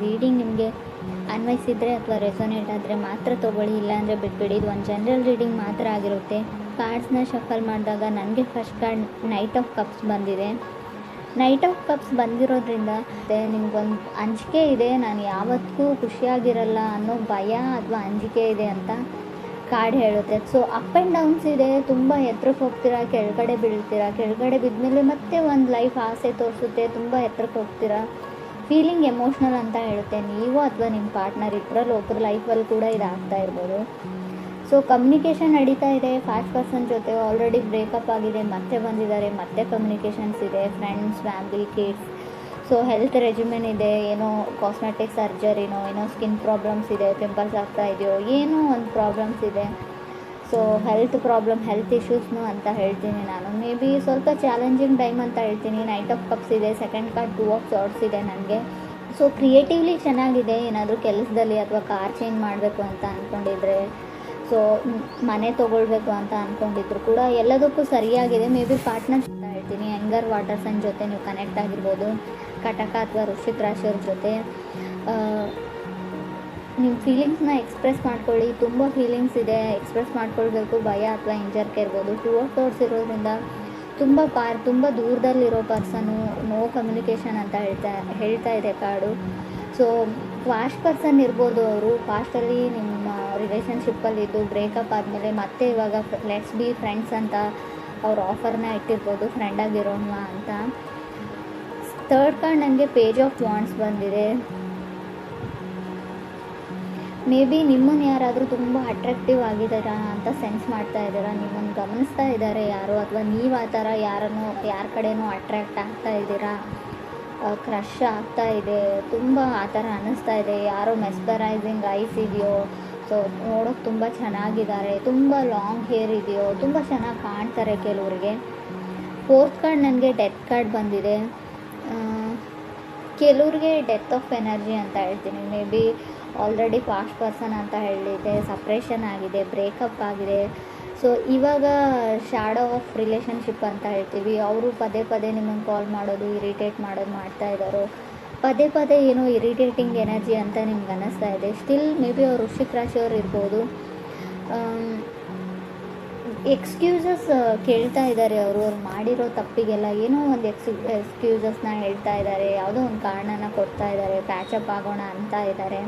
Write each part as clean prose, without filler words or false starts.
Reading ನಿಮಗೆ ಅನ್ವಯಿಸಿದರೆ ಅಥವಾ ರೆಸೊನೇಟ್ ಆದರೆ ಮಾತ್ರ ತೊಗೊಳ್ಳಿ, ಇಲ್ಲಾಂದರೆ ಬಿಟ್ಬಿಡಿ. ಇದು ಒಂದು ಜನರಲ್ ರೀಡಿಂಗ್ ಮಾತ್ರ ಆಗಿರುತ್ತೆ. ಕಾರ್ಡ್ಸ್ನ ಶಫಲ್ ಮಾಡಿದಾಗ ನನಗೆ first card knight of cups ಬಂದಿದೆ. ನೈಟ್ ಆಫ್ ಕಪ್ಸ್ ಬಂದಿರೋದ್ರಿಂದ ನಿಮ್ಗೊಂದು ಅಂಜಿಕೆ ಇದೆ, ನಾನು ಯಾವತ್ತೂ ಖುಷಿಯಾಗಿರಲ್ಲ ಅನ್ನೋ ಭಯ ಅಥವಾ ಅಂಜಿಕೆ ಇದೆ ಅಂತ ಕಾರ್ಡ್ ಹೇಳುತ್ತೆ. ಸೊ ಅಪ್ ಆ್ಯಂಡ್ ಡೌನ್ಸ್ ಇದೆ, ತುಂಬ ಎತ್ತರಕ್ಕೆ ಹೋಗ್ತೀರಾ, ಕೆಳಗಡೆ ಬೀಳ್ತೀರಾ, ಕೆಳಗಡೆ ಬಿದ್ಮೇಲೆ ಮತ್ತೆ ಒಂದು ಲೈಫ್ ಆಸೆ ತೋರಿಸುತ್ತೆ, ತುಂಬ ಎತ್ತರಕ್ಕೆ ಹೋಗ್ತೀರಾ. ಫೀಲಿಂಗ್ ಎಮೋಷ್ನಲ್ ಅಂತ ಹೇಳುತ್ತೆ. ನೀವು ಅಥವಾ ನಿಮ್ಮ ಪಾರ್ಟ್ನರ್ ಇಬ್ಬರಲ್ಲಿ ಒಬ್ಬರು ಲೈಫಲ್ಲಿ ಕೂಡ ಇದಾಗ್ತಾ ಇರ್ಬೋದು. ಸೊ ಕಮ್ಯುನಿಕೇಷನ್ ನಡೀತಾ ಇದೆ. ಫಾಸ್ಟ್ ಪರ್ಸನ್ ಜೊತೆ ಆಲ್ರೆಡಿ ಬ್ರೇಕಪ್ ಆಗಿದೆ, ಮತ್ತೆ ಬಂದಿದ್ದಾರೆ, ಮತ್ತೆ ಕಮ್ಯುನಿಕೇಷನ್ಸ್ ಇದೆ, friends, family, kids. So health regimen ಇದೆ, ಏನೋ ಕಾಸ್ಮೆಟಿಕ್ ಸರ್ಜರಿನೋ, ಏನೋ ಸ್ಕಿನ್ ಪ್ರಾಬ್ಲಮ್ಸ್ ಇದೆ, ಪಿಂಪಲ್ಸ್ ಆಗ್ತಾ ಇದೆಯೋ, ಏನೋ ಒಂದು ಪ್ರಾಬ್ಲಮ್ಸ್ ಇದೆ. ಸೊ ಹೆಲ್ತ್ ಪ್ರಾಬ್ಲಮ್, ಹೆಲ್ತ್ ಇಶ್ಯೂಸ್ನು ಅಂತ ಹೇಳ್ತೀನಿ ನಾನು. ಮೇ ಬಿ ಸ್ವಲ್ಪ ಚಾಲೆಂಜಿಂಗ್ ಟೈಮ್ ಅಂತ ಹೇಳ್ತೀನಿ. ನೈಟ್ ಆಫ್ ಕಪ್ಸ್ ಇದೆ, ಸೆಕೆಂಡ್ ಕಾರ್ಡ್ 2 ಆಫ್ ಸಾರ್ಡ್ಸ್ ಇದೆ ನನಗೆ. ಸೊ ಕ್ರಿಯೇಟಿವ್ಲಿ ಚೆನ್ನಾಗಿದೆ. ಏನಾದರೂ ಕೆಲಸದಲ್ಲಿ ಅಥವಾ ಕಾರ್ ಚೇಂಜ್ ಮಾಡಬೇಕು ಅಂತ ಅಂದ್ಕೊಂಡಿದ್ರೆ, ಸೊ ಮನೆ ತೊಗೊಳ್ಬೇಕು ಅಂತ ಅಂದ್ಕೊಂಡಿದ್ರು ಕೂಡ ಎಲ್ಲದಕ್ಕೂ ಸರಿಯಾಗಿದೆ. ಮೇ ಬಿ ಪಾರ್ಟ್ನರ್ ಅಂತ ಹೇಳ್ತೀನಿ. ಯಂಗರ್ ವಾಟರ್ ಸೈನ್ ಜೊತೆ ನೀವು ಕನೆಕ್ಟ್ ಆಗಿರ್ಬೋದು. ಕಟಕ ಅಥವಾ ವೃಶ್ಚಿಕ ರಾಶಿಯವ್ರ ಜೊತೆ ನಿಮ್ಮ ಫೀಲಿಂಗ್ಸ್ನ ಎಕ್ಸ್ಪ್ರೆಸ್ ಮಾಡ್ಕೊಳ್ಳಿ. ತುಂಬ ಫೀಲಿಂಗ್ಸ್ ಇದೆ, ಎಕ್ಸ್ಪ್ರೆಸ್ ಮಾಡ್ಕೊಳ್ಬೇಕು. ಭಯ ಅಥವಾ ಹಿಂಜರಿಕೆ ಇರ್ಬೋದು. 2 ಆಫ್ ಸಾರ್ಡ್ಸ್ ಇರೋದ್ರಿಂದ ತುಂಬ ದೂರದಲ್ಲಿರೋ ಪರ್ಸನು, ನೋ ಕಮ್ಯುನಿಕೇಷನ್ ಅಂತ ಹೇಳ್ತಾ ಇದೆ ಕಾರ್ಡು. ಸೊ ಫಾಸ್ಟ್ ಪರ್ಸನ್ ಇರ್ಬೋದು. ಅವರು ಫಾಸ್ಟಲ್ಲಿ ನಿಮ್ಮ ರಿಲೇಷನ್ಶಿಪ್ಪಲ್ಲಿದ್ದು ಬ್ರೇಕಪ್ ಆದಮೇಲೆ ಮತ್ತೆ ಇವಾಗ ಲೆಟ್ಸ್ ಬಿ ಫ್ರೆಂಡ್ಸ್ ಅಂತ ಅವ್ರ ಆಫರ್ನ ಇಟ್ಟಿರ್ಬೋದು, ಫ್ರೆಂಡ್ ಆಗಿರೋಣ ಅಂತ. ಥರ್ಡ್ ಕಾರ್ಡ್ ನನಗೆ ಪೇಜ್ ಆಫ್ ವಾಂಡ್ಸ್ ಬಂದಿದೆ. ಮೇ ಬಿ ನಿಮ್ಮನ್ನು ಯಾರಾದರೂ ತುಂಬ ಅಟ್ರಾಕ್ಟಿವ್ ಆಗಿದ್ದಾರಾ ಅಂತ ಸೆನ್ಸ್ ಮಾಡ್ತಾ ಇದ್ದೀರಾ, ನಿಮ್ಮನ್ನು ಗಮನಿಸ್ತಾ ಇದ್ದಾರೆ ಯಾರೋ, ಅಥವಾ ನೀವು ಆ ಥರ ಯಾರ ಕಡೆನೂ ಅಟ್ರ್ಯಾಕ್ಟ್ ಆಗ್ತಾ ಇದ್ದೀರಾ, ಕ್ರಶ್ ಆಗ್ತಾ ಇದೆ, ತುಂಬ ಆ ಥರ ಅನ್ನಿಸ್ತಾ ಇದೆ. ಯಾರೋ ಮೆಸ್ಪರೈಸಿಂಗ್ ಐಸ್ ಇದೆಯೋ, ಸೊ ನೋಡೋಕ್ಕೆ ತುಂಬ ಚೆನ್ನಾಗಿದ್ದಾರೆ, ತುಂಬ ಲಾಂಗ್ ಹೇರ್ ಇದೆಯೋ, ತುಂಬ ಚೆನ್ನಾಗಿ ಕಾಣ್ತಾರೆ ಕೆಲವರಿಗೆ. ಫೋರ್ತ್ ಕಾರ್ಡ್ ನನಗೆ ಡೆತ್ ಕಾರ್ಡ್ ಬಂದಿದೆ. ಕೆಲವ್ರಿಗೆ ಡೆತ್ ಆಫ್ ಎನರ್ಜಿ ಅಂತ ಹೇಳ್ತೀನಿ. May be already fast person ಅಂತ ಹೇಳಿದೆ, ಸಪ್ರೇಷನ್ ಆಗಿದೆ, ಬ್ರೇಕಪ್ ಆಗಿದೆ. ಸೊ ಇವಾಗ ಶ್ಯಾಡೋ ಆಫ್ ರಿಲೇಷನ್ಶಿಪ್ ಅಂತ ಹೇಳ್ತೀವಿ. ಅವರು ಪದೇ ಪದೇ ನಿಮ್ಮನ್ನು ಕಾಲ್ ಮಾಡೋದು, ಇರಿಟೇಟ್ ಮಾಡೋದು ಮಾಡ್ತಾ ಇದ್ದಾರೋ, ಪದೇ ಏನೋ ಇರಿಟೇಟಿಂಗ್ ಎನರ್ಜಿ ಅಂತ ನಿಮ್ಗೆ ಅನ್ನಿಸ್ತಾ ಇದೆ. ಸ್ಟಿಲ್ ಮೇ ಬಿ ಅವ್ರು ವೃಶ್ಚಿಕ ರಾಶಿಯವ್ರು ಇರ್ಬೋದು. ಎಕ್ಸ್ಕ್ಯೂಸಸ್ ಕೇಳ್ತಾ ಇದ್ದಾರೆ. ಅವ್ರು ಮಾಡಿರೋ ತಪ್ಪಿಗೆಲ್ಲ ಏನೋ ಒಂದು ಎಕ್ಸ್ಕ್ಯೂಸಸ್ನ ಹೇಳ್ತಾ ಇದ್ದಾರೆ, ಯಾವುದೋ ಒಂದು ಕಾರಣನ ಕೊಡ್ತಾ ಇದ್ದಾರೆ, ಪ್ಯಾಚಪ್ ಆಗೋಣ ಅಂತ ಇದ್ದಾರೆ.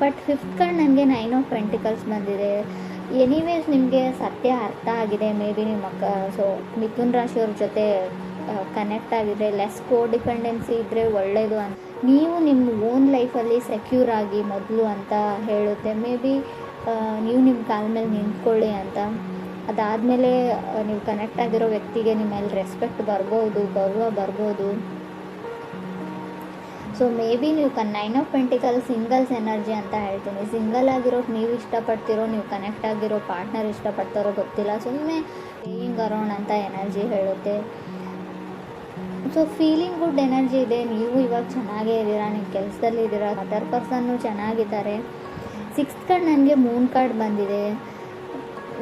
ಬಟ್ ಫಿಫ್ತ್ ಕಾರ್ಡ್ ನನಗೆ 9 ಆಫ್ ಪೆಂಟಿಕಲ್ಸ್ ಬಂದಿದೆ. ಎನಿವೇಸ್ ನಿಮಗೆ ಸತ್ಯ ಅರ್ಥ ಆಗಿದೆ. ಮೇ ಬಿ ನಿಮ್ಮ ಸೊ ಮಿಥುನ್ ರಾಶಿಯವ್ರ ಜೊತೆ ಕನೆಕ್ಟ್ ಆಗಿದ್ರೆ, ಲೆಸ್ ಕೋಡಿಪೆಂಡೆನ್ಸಿ ಇದ್ದರೆ ಒಳ್ಳೆಯದು ಅಂತ. ನೀವು ನಿಮ್ಮ ಓನ್ ಲೈಫಲ್ಲಿ ಸೆಕ್ಯೂರ್ ಆಗಿ ಮೊದಲು ಅಂತ ಹೇಳುತ್ತೆ. ಮೇ ಬಿ ನೀವು ನಿಮ್ಮ ಕಾಲ ಮೇಲೆ ನಿಂತ್ಕೊಳ್ಳಿ ಅಂತ. ಅದಾದಮೇಲೆ ನೀವು ಕನೆಕ್ಟ್ ಆಗಿರೋ ವ್ಯಕ್ತಿಗೆ ನಿಮ್ಮ ಮೇಲೆ ರೆಸ್ಪೆಕ್ಟ್ ಬರ್ಬೋದು, ಗೌರವ ಬರ್ಬೋದು. ಸೊ ಮೇ ಬಿ ನೀವು 9 ಆಫ್ ಪೆಂಟಿಕಲ್ಸ್ ಸಿಂಗಲ್ಸ್ ಎನರ್ಜಿ ಅಂತ ಹೇಳ್ತೀನಿ. ಸಿಂಗಲ್ ಆಗಿರೋಕೆ ನೀವು ಇಷ್ಟಪಡ್ತಿರೋ, ನೀವು ಕನೆಕ್ಟ್ ಆಗಿರೋ ಪಾರ್ಟ್ನರ್ ಇಷ್ಟಪಡ್ತಾರೋ ಗೊತ್ತಿಲ್ಲ, ಸುಮ್ಮನೆ ಸ್ಟೇಯಿಂಗ್ ಅರೌಂಡ್ ಅಂತ ಎನರ್ಜಿ ಹೇಳುತ್ತೆ. ಸೊ ಫೀಲಿಂಗ್ ಗುಡ್ ಎನರ್ಜಿ ಇದೆ. ನೀವು ಇವಾಗ ಚೆನ್ನಾಗೇ ಇದ್ದೀರಾ, ನಿಮ್ಮ ಕೆಲಸದಲ್ಲಿ ಇದ್ದೀರಾ, ಅದರ್ ಪರ್ಸನ್ನು ಚೆನ್ನಾಗಿದ್ದಾರೆ. ಸಿಕ್ಸ್ತ್ ಕಾರ್ಡ್ ನನಗೆ ಮೂನ್ ಕಾರ್ಡ್ ಬಂದಿದೆ.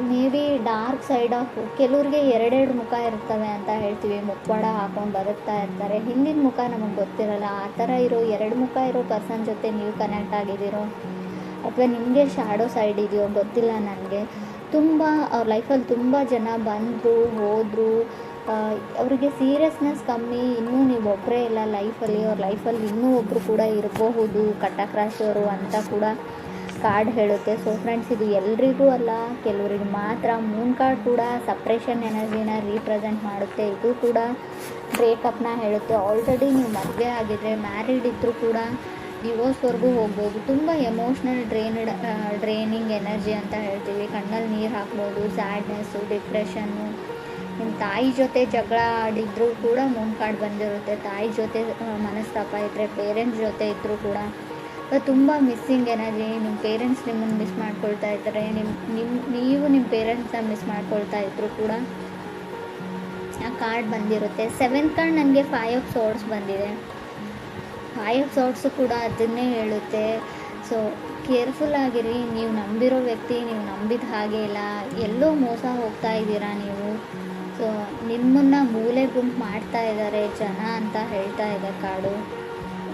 May be dark side of, ಕೆಲವ್ರಿಗೆ 2 ಮುಖ ಇರ್ತವೆ ಅಂತ ಹೇಳ್ತೀವಿ. ಮುಖವಾಡ ಹಾಕೊಂಡು ಬದುಕ್ತಾ ಇರ್ತಾರೆ, ಹಿಂದಿನ ಮುಖ ನಮಗೆ ಗೊತ್ತಿರಲ್ಲ. ಆ ಥರ ಇರೋ 2 ಮುಖ ಇರೋ ಪರ್ಸನ್ ಜೊತೆ ನೀವು ಕನೆಕ್ಟ್ ಆಗಿದ್ದೀರೋ, ಅಥವಾ ನಿಮಗೆ ಶ್ಯಾಡೋ ಸೈಡ್ ಇದೆಯೋ ಗೊತ್ತಿಲ್ಲ ನನಗೆ. ತುಂಬ ಅವ್ರ ಲೈಫಲ್ಲಿ ತುಂಬ ಜನ ಬಂದರು ಹೋದರು, ಅವರಿಗೆ ಸೀರಿಯಸ್ನೆಸ್ ಕಮ್ಮಿ. ಇನ್ನೂ ನೀವು ಒಬ್ಬರೇ ಇಲ್ಲ ಲೈಫಲ್ಲಿ, ಅವ್ರ ಲೈಫಲ್ಲಿ ಇನ್ನೂ ಒಬ್ಬರು ಕೂಡ ಇರಬಹುದು, ಕಟಕ ರಾಶಿಯವರು ಅಂತ ಕೂಡ ಕಾರ್ಡ್ ಹೇಳುತ್ತೆ. ಸೊ ಫ್ರೆಂಡ್ಸ್, ಇದು ಎಲ್ರಿಗೂ ಅಲ್ಲ, ಕೆಲವರಿಗೆ ಮಾತ್ರ. ಮೂನ್ ಕಾರ್ಡ್ ಕೂಡ ಸಪ್ರೇಷನ್ ಎನರ್ಜಿನ ರೀಪ್ರೆಸೆಂಟ್ ಮಾಡುತ್ತೆ. ಇದು ಕೂಡ ಬ್ರೇಕಪ್ನ ಹೇಳುತ್ತೆ. ಆಲ್ರೆಡಿ ನೀವು ಮದುವೆ ಆಗಿದ್ರೆ, ಮ್ಯಾರಿಡ್ ಇದ್ದರೂ ಕೂಡ ಡಿವೋರ್ಸ್ವರೆಗೂ ಹೋಗ್ಬೋದು. ತುಂಬ ಎಮೋಷ್ನಲ್ ಡ್ರೈನಿಂಗ್ ಎನರ್ಜಿ ಅಂತ ಹೇಳ್ತೀವಿ. ಕಣ್ಣಲ್ಲಿ ನೀರು ಹಾಕ್ಬೋದು, ಸ್ಯಾಡ್ನೆಸ್ಸು, ಡಿಪ್ರೆಷನ್ನು. ನಿಮ್ಮ ತಾಯಿ ಜೊತೆ ಜಗಳ ಆಡಿದ್ರೂ ಕೂಡ ಮೂನ್ ಕಾರ್ಡ್ ಬಂದಿರುತ್ತೆ. ತಾಯಿ ಜೊತೆ ಮನಸ್ತಾಪ ಇದ್ದರೆ, ಪೇರೆಂಟ್ಸ್ ಜೊತೆ ಇದ್ದರೂ ಕೂಡ ತುಂಬ ಮಿಸ್ಸಿಂಗ್ ಎನರ್ಜಿ. ನಿಮ್ಮ ಪೇರೆಂಟ್ಸ್ ನಿಮ್ಮನ್ನು ಮಿಸ್ ಮಾಡ್ಕೊಳ್ತಾ ಇದ್ದಾರೆ, ನೀವು ನಿಮ್ಮ ಪೇರೆಂಟ್ಸ್ನ ಮಿಸ್ ಮಾಡ್ಕೊಳ್ತಾ ಇದ್ದರೂ ಕೂಡ ಆ ಕಾರ್ಡ್ ಬಂದಿರುತ್ತೆ. 7th ಕಾರ್ಡ್ ನನಗೆ 5 ಆಫ್ ಸಾರ್ಡ್ಸ್ ಬಂದಿದೆ. 5 ಆಫ್ ಸಾರ್ಡ್ಸು ಕೂಡ ಅದನ್ನೇ ಹೇಳುತ್ತೆ. ಸೊ ಕೇರ್ಫುಲ್ ಆಗಿರಿ. ನೀವು ನಂಬಿರೋ ವ್ಯಕ್ತಿ ನೀವು ನಂಬಿದ ಹಾಗೆ ಇಲ್ಲ, ಎಲ್ಲೋ ಮೋಸ ಹೋಗ್ತಾ ಇದ್ದೀರಾ ನೀವು. ಸೊ ನಿಮ್ಮನ್ನು ಮೂಲೆ ಗುಂಪು ಮಾಡ್ತಾ ಇದ್ದಾರೆ ಜನ ಅಂತ ಹೇಳ್ತಾ ಇದೆ ಕಾರ್ಡು.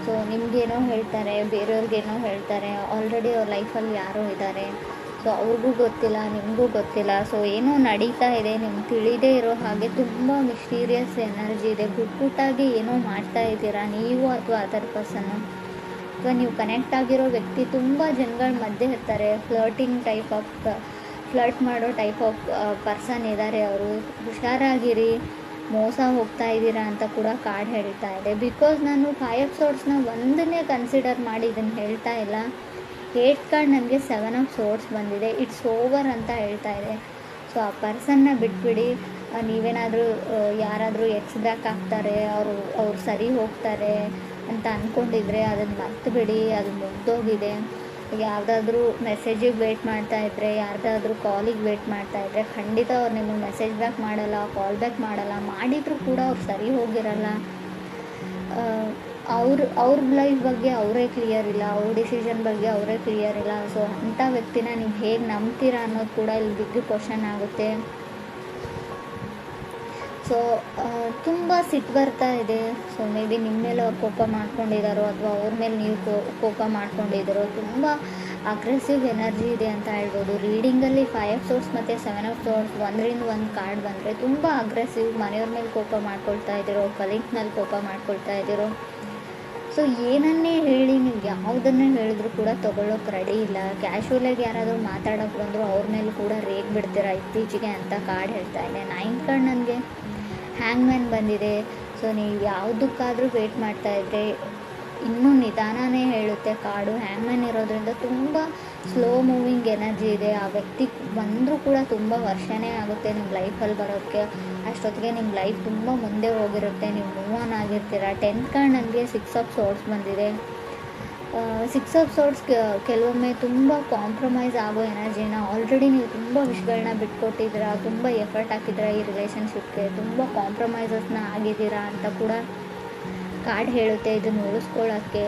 ಸೊ ನಿಮಗೇನೋ ಹೇಳ್ತಾರೆ, ಬೇರೆಯವ್ರಿಗೇನೋ ಹೇಳ್ತಾರೆ. ಆಲ್ರೆಡಿ ಅವ್ರ ಲೈಫಲ್ಲಿ ಯಾರೋ ಇದ್ದಾರೆ. ಸೊ ಅವ್ರಿಗೂ ಗೊತ್ತಿಲ್ಲ, ನಿಮಗೂ ಗೊತ್ತಿಲ್ಲ. ಸೊ ಏನೋ ನಡೀತಾ ಇದೆ, ನಿಮ್ಗೆ ತಿಳಿದೇ ಇರೋ ಹಾಗೆ ತುಂಬ ಮಿಸ್ಟೀರಿಯಸ್ ಎನರ್ಜಿ ಇದೆ. ಗುಟ್ಟಾಗಿ ಏನೋ ಮಾಡ್ತಾ ಇದ್ದೀರಾ ನೀವು ಅಥವಾ ಅದರ್ ಪರ್ಸನ್ನು, ಅಥವಾ ನೀವು ಕನೆಕ್ಟ್ ಆಗಿರೋ ವ್ಯಕ್ತಿ ತುಂಬ ಜನಗಳ ಮಧ್ಯೆ ಇರ್ತಾರೆ. ಫ್ಲರ್ಟ್ ಮಾಡೋ ಟೈಪ್ ಆಫ್ ಪರ್ಸನ್ ಇದ್ದಾರೆ ಅವರು. ಹುಷಾರಾಗಿರಿ, ಮೋಸ ಹೋಗ್ತಾ ಇದ್ದೀರಾ ಅಂತ ಕೂಡ ಕಾರ್ಡ್ ಹೇಳ್ತಾ ಇದೆ. ಬಿಕಾಸ್ ನಾನು 5 ಆಫ್ ಸೋರ್ಡ್ಸ್ನ ಒಂದನ್ನೇ ಕನ್ಸಿಡರ್ ಮಾಡಿ ಇದನ್ನು ಹೇಳ್ತಾ ಇಲ್ಲ. 8 ಕಾರ್ಡ್ ನನಗೆ 7 ಆಫ್ ಸೋರ್ಡ್ಸ್ ಬಂದಿದೆ. ಇಟ್ಸ್ ಓವರ್ ಅಂತ ಹೇಳ್ತಾ ಇದೆ. ಸೊ ಆ ಪರ್ಸನ್ನ ಬಿಟ್ಬಿಡಿ. ನೀವೇನಾದರೂ ಯಾರಾದರೂ ಬ್ಯಾಕ್ ಆಗ್ತಾರೆ, ಅವ್ರು ಸರಿ ಹೋಗ್ತಾರೆ ಅಂತ ಅಂದ್ಕೊಂಡಿದ್ರೆ ಅದನ್ನು ಮರ್ತು ಬಿಡಿ. ಅದು ಮುಗ್ದೋಗಿದೆ. ಯಾವುದಾದ್ರೂ ಮೆಸೇಜಿಗೆ ವೇಟ್ ಮಾಡ್ತಾಯಿದ್ರೆ, ಯಾರ್ದಾದ್ರೂ ಕಾಲಿಗೆ ವೇಟ್ ಮಾಡ್ತಾಯಿದ್ರೆ, ಖಂಡಿತ ಅವ್ರು ನಿಮಗೆ ಮೆಸೇಜ್ ಬ್ಯಾಕ್ ಮಾಡಲ್ಲ, ಕಾಲ್ ಬ್ಯಾಕ್ ಮಾಡಲ್ಲ. ಮಾಡಿದರೂ ಕೂಡ ಅವ್ರು ಸರಿ ಹೋಗಿರಲ್ಲ. ಅವ್ರ ಲೈಫ್ ಬಗ್ಗೆ ಅವರೇ ಕ್ಲಿಯರ್ ಇಲ್ಲ, ಅವ್ರ ಡಿಸಿಷನ್ ಬಗ್ಗೆ ಅವರೇ ಕ್ಲಿಯರ್ ಇಲ್ಲ. ಸೊ ಅಂಥ ವ್ಯಕ್ತಿನ ನೀವು ಹೇಗೆ ನಂಬ್ತೀರಾ ಅನ್ನೋದು ಕೂಡ ಇಲ್ಲಿ ಬಿಗ್ ಕ್ವಶನ್ ಆಗುತ್ತೆ. ಸೊ ತುಂಬ ಸಿಟ್ಟು ಬರ್ತಾ ಇದೆ. ಸೊ ಮೇ ಬಿ ನಿಮ್ಮ ಮೇಲೆ ಅವ್ರು ಕೋಪ ಮಾಡ್ಕೊಂಡಿದ್ದಾರೋ ಅಥವಾ ಅವ್ರ ಮೇಲೆ ನೀವು ಕೋಪ ಮಾಡ್ಕೊಂಡಿದ್ದಾರೋ. ತುಂಬ ಅಗ್ರೆಸಿವ್ ಎನರ್ಜಿ ಇದೆ ಅಂತ ಹೇಳ್ಬೋದು. ರೀಡಿಂಗಲ್ಲಿ 5 ಆಫ್ ಸೋರ್ಡ್ಸ್ ಮತ್ತು 7 ಆಫ್ ಸೋರ್ಡ್ಸ್ ಒಂದರಿಂದ ಒಂದು ಕಾರ್ಡ್ ಬಂದರೆ ತುಂಬ ಅಗ್ರೆಸಿವ್. ಮನೆಯವ್ರ ಮೇಲೆ ಕೋಪ ಮಾಡ್ಕೊಳ್ತಾ ಇದ್ದೀರೋ, ಕಲೀಗ್ ಮೇಲೆ ಕೋಪ ಮಾಡ್ಕೊಳ್ತಾ ಇದ್ದೀರೋ. ಸೊ ಏನನ್ನೇ ಹೇಳಿ, ನೀವು ಯಾವುದನ್ನೇ ಹೇಳಿದ್ರು ಕೂಡ ತೊಗೊಳ್ಳೋಕೆ ರೆಡಿ ಇಲ್ಲ. ಕ್ಯಾಶುವಲಾಗಿ ಯಾರಾದರೂ ಮಾತಾಡೋಕೆ ಬಂದರೂ ಅವ್ರ ಮೇಲೆ ಕೂಡ ರೇಗ್ ಬಿಡ್ತೀರಾ ಇತ್ತೀಚೆಗೆ ಅಂತ ಕಾರ್ಡ್ ಹೇಳ್ತಾ ಇದೆ. 9th ಕಾರ್ಡ್ ನನಗೆ ಹ್ಯಾಂಗ್ಮ್ಯಾನ್ ಬಂದಿದೆ. ಸೊ ನೀವು ಯಾವುದಕ್ಕಾದರೂ ವೇಟ್ ಮಾಡ್ತಾಯಿದ್ರೆ ಇನ್ನೂ ನಿಧಾನನೇ ಹೇಳುತ್ತೆ ಕಾರ್ಡು. ಹ್ಯಾಂಗ್ಮ್ಯಾನ್ ಇರೋದ್ರಿಂದ ತುಂಬ ಸ್ಲೋ ಮೂವಿಂಗ್ ಎನರ್ಜಿ ಇದೆ. ಆ ವ್ಯಕ್ತಿ ಬಂದರೂ ಕೂಡ ತುಂಬ ವರ್ಷನೇ ಆಗುತ್ತೆ ನಿಮ್ಮ ಲೈಫಲ್ಲಿ ಬರೋಕ್ಕೆ. ಅಷ್ಟೊತ್ತಿಗೆ ನಿಮ್ಮ ಲೈಫ್ ತುಂಬ ಮುಂದೆ ಹೋಗಿರುತ್ತೆ, ನೀವು ಮೂವ್ ಆನ್ ಆಗಿರ್ತೀರ. 10th ಕಾರ್ಡ್ ನನಗೆ 6 ಆಫ್ ಸೋರ್ಡ್ಸ್ ಬಂದಿದೆ. 6 ಆಫ್ ಸೋರ್ಡ್ಸ್ ಕೆಲವೊಮ್ಮೆ ತುಂಬ ಕಾಂಪ್ರಮೈಸ್ ಆಗೋ ಎನರ್ಜಿನ, ಆಲ್ರೆಡಿ ನೀವು ತುಂಬ ವಿಷಯಗಳನ್ನ ಬಿಟ್ಕೊಟ್ಟಿದ್ದೀರಾ, ತುಂಬ ಎಫರ್ಟ್ ಹಾಕಿದ್ದೀರಾ ಈ ರಿಲೇಷನ್ಶಿಪ್ಗೆ, ತುಂಬ ಕಾಂಪ್ರಮೈಸಸ್ನ ಆಗಿದ್ದೀರಾ ಅಂತ ಕೂಡ ಕಾರ್ಡ್ ಹೇಳುತ್ತೆ ಇದನ್ನು ಉಳಿಸ್ಕೊಳ್ಳೋಕ್ಕೆ.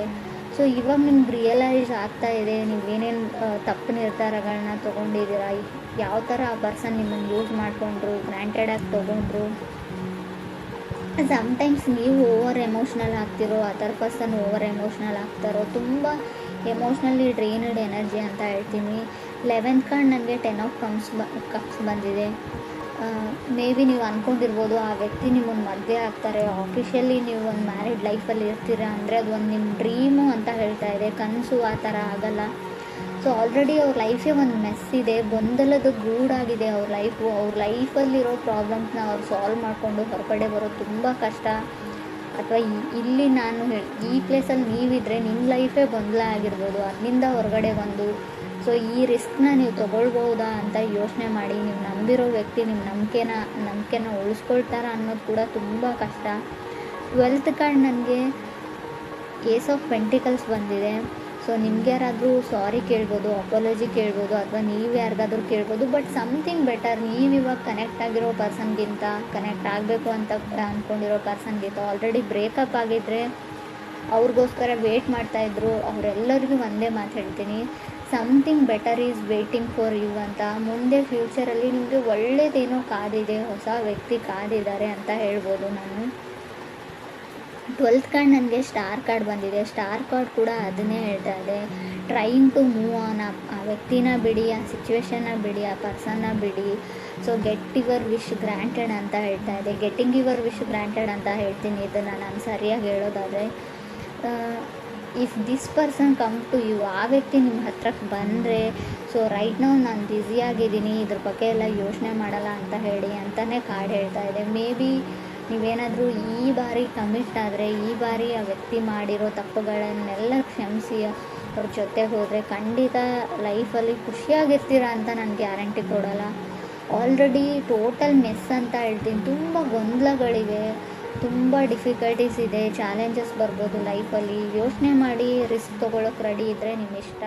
ಸೊ ಇವಾಗ ನಿಮ್ಗೆ ರಿಯಲೈಸ್ ಆಗ್ತಾ ಇದೆ ನೀವೇನೇನು ತಪ್ಪು ನಿರ್ಧಾರಗಳನ್ನ ತೊಗೊಂಡಿದ್ದೀರಾ, ಯಾವ ಥರ ಆ ಪರ್ಸನ್ ನಿಮ್ಮನ್ನು ಯೂಸ್ ಮಾಡಿಕೊಂಡ್ರು, ಗ್ರ್ಯಾಂಟೆಡಾಗಿ ತೊಗೊಂಡ್ರು. ಸಮ್ಟೈಮ್ಸ್ ನೀವು ಓವರ್ ಎಮೋಷ್ನಲ್ ಆಗ್ತಿರೋ, ಅದರ್ ಪರ್ಸನ್ ಓವರ್ ಎಮೋಷ್ನಲ್ ಆಗ್ತಾರೋ. ತುಂಬ ಎಮೋಷ್ನಲಿ ಡ್ರೈನ್ಡ್ ಎನರ್ಜಿ ಅಂತ ಹೇಳ್ತೀನಿ. 11th ಕಾರ್ಡ್ ನನಗೆ 10 ಆಫ್ ಕಪ್ಸ್ ಬಂದಿದೆ. ಮೇ ಬಿ ನೀವು ಅಂದ್ಕೊಂಡಿರ್ಬೋದು ಆ ವ್ಯಕ್ತಿ ನಿಮ್ಮನ್ನು ಮದುವೆ ಆಗ್ತಾರೆ, ಆಫಿಷಿಯಲಿ ನೀವು ಒಂದು ಮ್ಯಾರಿಡ್ ಲೈಫಲ್ಲಿ ಇರ್ತೀರಾ ಅಂದರೆ ಅದು ಒಂದು ನಿಮ್ಮ ಡ್ರೀಮು ಅಂತ ಹೇಳ್ತಾ ಇದೆ. ಕನಸು ಆ ಥರ ಆಗಲ್ಲ. ಸೊ ಆಲ್ರೆಡಿ ಅವ್ರ ಲೈಫೇ ಒಂದು ಮೆಸ್ ಇದೆ, ಗೊಂದಲದ ಗೂಡಾಗಿದೆ ಅವ್ರ ಲೈಫು. ಅವ್ರ ಲೈಫಲ್ಲಿರೋ ಪ್ರಾಬ್ಲಮ್ಸ್ನ ಅವ್ರು ಸಾಲ್ವ್ ಮಾಡಿಕೊಂಡು ಹೊರಗಡೆ ಬರೋದು ತುಂಬ ಕಷ್ಟ. ಅಥವಾ ಇಲ್ಲಿ ನಾನು ಈ ಪ್ಲೇಸಲ್ಲಿ ನೀವಿದ್ರೆ ನಿಮ್ಮ ಲೈಫೇ ಗೊಂದಲ ಆಗಿರ್ಬೋದು, ಅದರಿಂದ ಹೊರಗಡೆ ಬಂದು ಸೊ ಈ ರಿಸ್ಕ್ನ ನೀವು ತೊಗೊಳ್ಬೋದಾ ಅಂತ ಯೋಚನೆ ಮಾಡಿ. ನೀವು ನಂಬಿರೋ ವ್ಯಕ್ತಿ ನಿಮ್ಮ ನಂಬಿಕೆನ ಉಳಿಸ್ಕೊಳ್ತಾರ ಅನ್ನೋದು ಕೂಡ ತುಂಬ ಕಷ್ಟ. 12th ಕಾರ್ಡ್ ನನಗೆ ಏಸ್ ಆಫ್ ಪೆಂಟಿಕಲ್ಸ್ ಬಂದಿದೆ. ಸೊ ನಿಮ್ಗೆ ಯಾರಾದರೂ ಸಾರಿ ಕೇಳ್ಬೋದು, ಅಪಾಲಜಿ ಕೇಳ್ಬೋದು, ಅಥವಾ ನೀವು ಯಾರಿಗಾದ್ರೂ ಕೇಳ್ಬೋದು. ಬಟ್ ಸಮಥಿಂಗ್ ಬೆಟರ್, ನೀವಿವಾಗ ಕನೆಕ್ಟ್ ಆಗಿರೋ ಪರ್ಸನ್ಗಿಂತ, ಕನೆಕ್ಟ್ ಆಗಬೇಕು ಅಂತ ಅಂದ್ಕೊಂಡಿರೋ ಪರ್ಸನ್ಗಿಂತ ಆಲ್ರೆಡಿ ಬ್ರೇಕಪ್ ಆಗಿದ್ದರೆ ಅವ್ರಿಗೋಸ್ಕರ ವೇಟ್ ಮಾಡ್ತಾಯಿದ್ರು. ಅವರೆಲ್ಲರಿಗೂ ಒಂದೇ ಮಾತು ಹೇಳ್ತೀನಿ, something better is waiting for you ಅಂತ. ಮುಂದೆ ಫ್ಯೂಚರಲ್ಲಿ ನಿಮಗೆ ಒಳ್ಳೆಯದೇನೋ ಕಾದಿದೆ, ಹೊಸ ವ್ಯಕ್ತಿ ಕಾದಿದ್ದಾರೆ ಅಂತ ಹೇಳ್ಬೋದು ನಾನು. 12th ಕಾರ್ಡ್ ನನಗೆ ಸ್ಟಾರ್ ಕಾರ್ಡ್ ಬಂದಿದೆ. ಸ್ಟಾರ್ ಕಾರ್ಡ್ ಕೂಡ ಅದನ್ನೇ ಹೇಳ್ತಾ ಇದೆ, ಟ್ರೈಯಿಂಗ್ ಟು ಮೂವ್ ಆನ್. ಆ ವ್ಯಕ್ತಿನ ಬಿಡಿ, ಆ ಸಿಚುವೇಶನ್ನ ಬಿಡಿ, ಆ ಪರ್ಸನ್ನ ಬಿಡಿ. So get your wish granted ಅಂತ ಹೇಳ್ತಾ ಇದೆ. ಗೆಟ್ಟಿಂಗ್ ಯುವರ್ ವಿಶ್ ಗ್ರ್ಯಾಂಟೆಡ್ ಅಂತ ಹೇಳ್ತೀನಿ ಇದನ್ನು ನಾನು ಸರಿಯಾಗಿ ಹೇಳೋದಾದರೆ. If this person come to you, ಆ ವ್ಯಕ್ತಿ ನಿಮ್ಮ ಹತ್ರಕ್ಕೆ ಬಂದರೆ, ಸೊ ರೈಟ್ ನಾವು ನಾನು ಬ್ಯುಸಿಯಾಗಿದ್ದೀನಿ, ಇದ್ರ ಬಗ್ಗೆ ಎಲ್ಲ ಯೋಚನೆ ಮಾಡಲ್ಲ ಅಂತ ಹೇಳಿ ಅಂತಲೇ ಕಾರ್ಡ್ ಹೇಳ್ತಾ ಇದೆ. ಮೇ ಬಿ ನೀವೇನಾದರೂ ಈ ಬಾರಿ ಕಮಿಟ್ ಆದರೆ, ಈ ಬಾರಿ ಆ ವ್ಯಕ್ತಿ ಮಾಡಿರೋ ತಪ್ಪುಗಳನ್ನೆಲ್ಲ ಕ್ಷಮಿಸಿ ಅವ್ರ ಜೊತೆಗೆ ಹೋದರೆ ಖಂಡಿತ ಲೈಫಲ್ಲಿ ಖುಷಿಯಾಗಿರ್ತೀರ ಅಂತ ನಾನು ಗ್ಯಾರಂಟಿ ಕೊಡೋಲ್ಲ. ಆಲ್ರೆಡಿ ಟೋಟಲ್ ಮೆಸ್ ಅಂತ ಹೇಳ್ತೀನಿ. ತುಂಬ ಗೊಂದಲಗಳಿವೆ, ತುಂಬ ಡಿಫಿಕಲ್ಟೀಸ್ ಇದೆ, ಚಾಲೆಂಜಸ್ ಬರ್ಬೋದು ಲೈಫಲ್ಲಿ. ಯೋಚನೆ ಮಾಡಿ ರಿಸ್ಕ್ ತೊಗೊಳಕ್ಕೆ ರೆಡಿ ಇದ್ದರೆ ನಿಮ್ಮ ಇಷ್ಟ.